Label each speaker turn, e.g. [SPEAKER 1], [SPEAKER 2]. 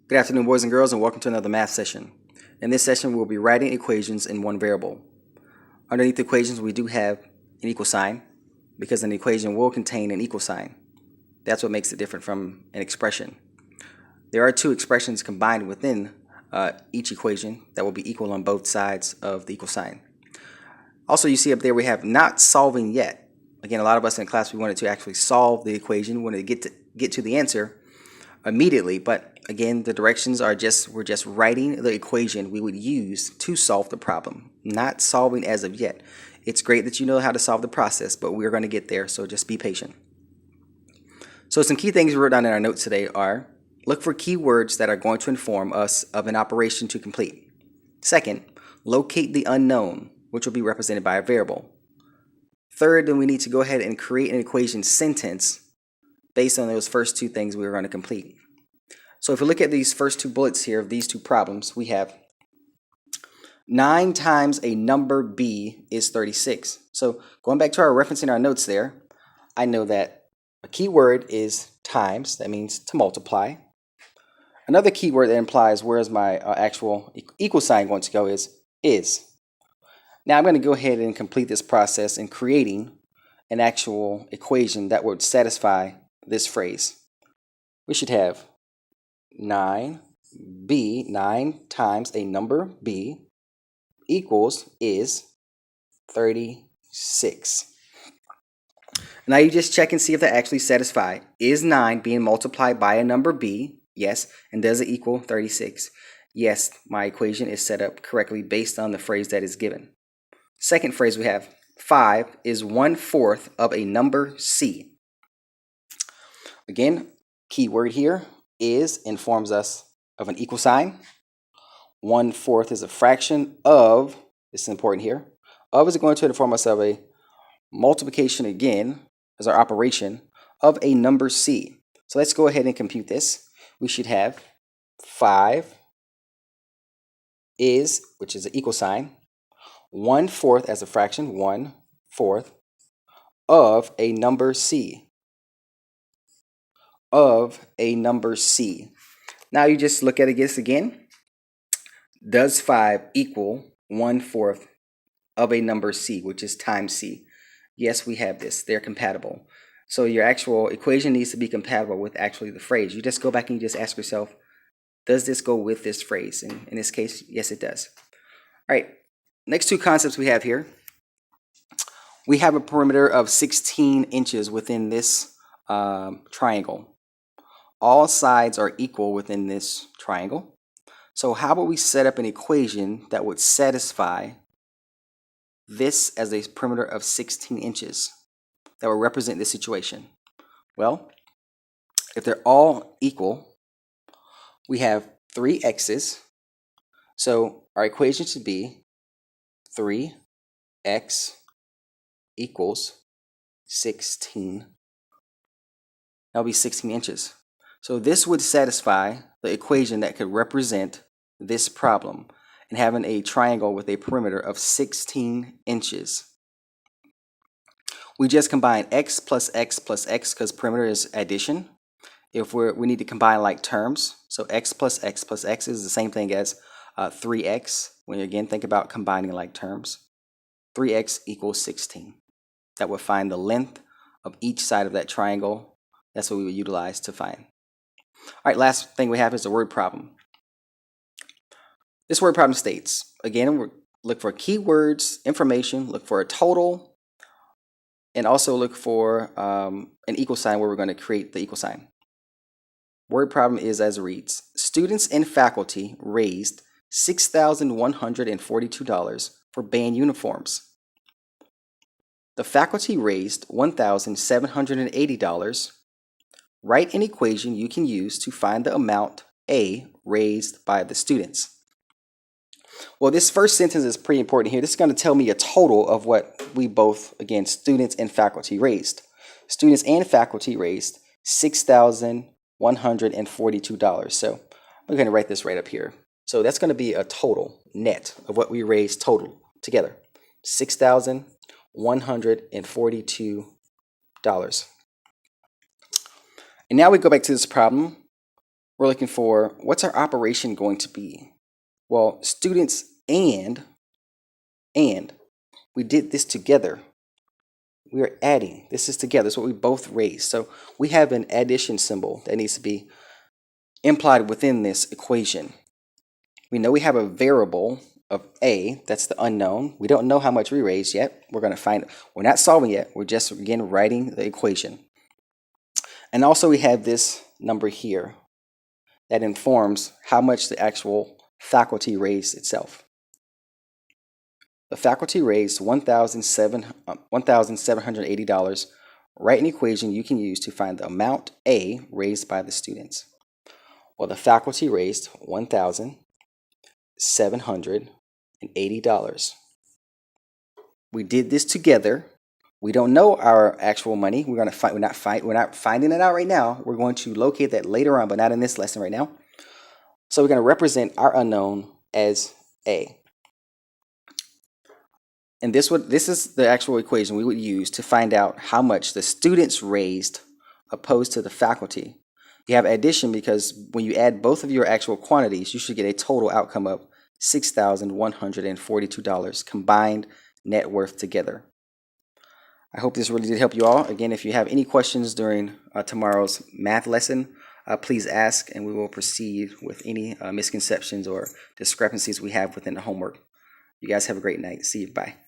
[SPEAKER 1] Good afternoon, boys and girls, and welcome to another math session. In this session, we'll be writing equations in one variable. Underneath the equations, we do have an equal sign because an equation will contain an equal sign. That's what makes it different from an expression. There are two expressions combined within each equation that will be equal on both sides of the equal sign. Also, you see up there we have not solving yet. Again, a lot of us in class, we wanted to actually solve the equation, we wanted to get to the answer immediately, but again, the directions are we're just writing the equation we would use to solve the problem, not solving as of yet. It's great that you know how to solve the process, but we're going to get there, so just be patient. So some key things we wrote down in our notes today are: look for keywords that are going to inform us of an operation to complete. Second, locate the unknown, which will be represented by a variable. Third, then we need to go ahead and create an equation sentence based on those first two things we were going to complete. So if we look at these first two bullets here of these two problems, we have 9 times a number b is 36. So going back to our reference in our notes there, I know that a key word is times. That means to multiply. Another key word that implies where is my actual equal sign going to go is. Now I'm going to go ahead and complete this process in creating an actual equation that would satisfy this phrase. We should have 9 times a number b equals is 36. Now you just check and see if that actually satisfies. Is 9 being multiplied by a number b? Yes. And does it equal 36? Yes, my equation is set up correctly based on the phrase that is given. Second phrase we have 5 is 1/4 of a number c. Again, key word here is informs us of an equal sign. 1/4 is a fraction of, this is important here, of is going to inform us of a multiplication again as our operation of a number c. So let's go ahead and compute this. We should have 5 is, which is an equal sign, 1/4 as a fraction, 1/4 of a number c. Of a number c. Now you just look at this again. Does 5 equal 1/4 of a number c, which is times c? Yes, we have this. They're compatible. So your actual equation needs to be compatible with actually the phrase. You just go back and you just ask yourself, does this go with this phrase? And in this case, yes, it does. All right, next two concepts we have here. We have a perimeter of 16 inches within this triangle. All sides are equal within this triangle. So how about we set up an equation that would satisfy this as a perimeter of 16 inches that will represent this situation? Well, if they're all equal, we have 3 x's. So our equation should be 3x equals 16. That'll be 16 inches. So this would satisfy the equation that could represent this problem and having a triangle with a perimeter of 16 inches. We just combine x plus x plus x because perimeter is addition. If we need to combine like terms, so x plus x plus x is the same thing as 3x. When you again think about combining like terms, 3x equals 16. That would find the length of each side of that triangle. That's what we would utilize to find. All right, last thing we have is the word problem. This word problem states, again, we look for keywords, information, look for a total, and also look for an equal sign where we're going to create the equal sign. Word problem is as reads: students and faculty raised $6,142 for band uniforms. The faculty raised $1,780. Write an equation you can use to find the amount A raised by the students. Well, this first sentence is pretty important here. This is going to tell me a total of what we both, again, students and faculty raised. Students and faculty raised $6,142. So I'm going to write this right up here. So that's going to be a total net of what we raised total together. $6,142. And now we go back to this problem. we're looking for what's our operation going to be? Well, students and we did this together. We are adding. This is together. It's what we both raised. So we have an addition symbol that needs to be implied within this equation. We know we have a variable of a, that's the unknown. We don't know how much we raised yet. We're going to find, we're not solving yet. We're just, again, writing the equation. And also we have this number here that informs how much the actual faculty raised itself. The faculty raised $1,780. Write an equation you can use to find the amount A raised by the students. Well, the faculty raised $1,780. We did this together. We don't know our actual money. We're not finding it out right now. We're going to locate that later on, but not in this lesson right now. So we're going to represent our unknown as A. And this is the actual equation we would use to find out how much the students raised opposed to the faculty. You have addition because when you add both of your actual quantities, you should get a total outcome of $6,142 combined net worth together. I hope this really did help you all. Again, if you have any questions during tomorrow's math lesson, please ask and we will proceed with any misconceptions or discrepancies we have within the homework. You guys have a great night. See you. Bye.